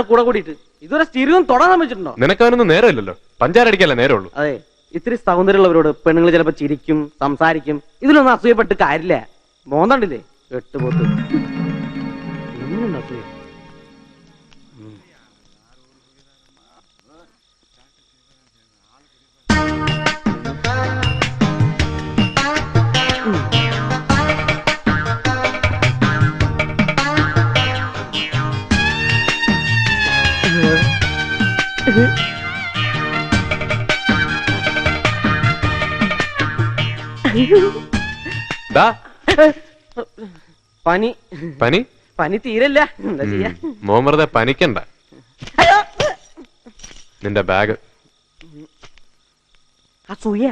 കൂടെ കൂടിയിട്ട് ഇതുവരെ സ്ഥിരവും തൊടാൻ ശ്രമിച്ചിട്ടുണ്ടോ? നിനക്കവനൊന്നും നേരമില്ലല്ലോ, പഞ്ചാരടിക്കല്ലേ നേരമുള്ളൂ. അതെ, ഇത്തിരി സൗന്ദര്യമുള്ളവരോട് പെണ്ണുങ്ങൾ ചിലപ്പോ ചിരിക്കും, സംസാരിക്കും. ഇതിലൊന്നും അസൂയപ്പെട്ട് കാര്യമില്ല. മോന്തണ്ടില്ലേ എട്ടുപോത്ത്. അസൂയ പനി പനി പനി തീരല്ല. എന്താ ചെയ്യാ? മോൻ വെറുതെ പനിക്കണ്ട. നിന്റെ ബാഗ് അസൂയ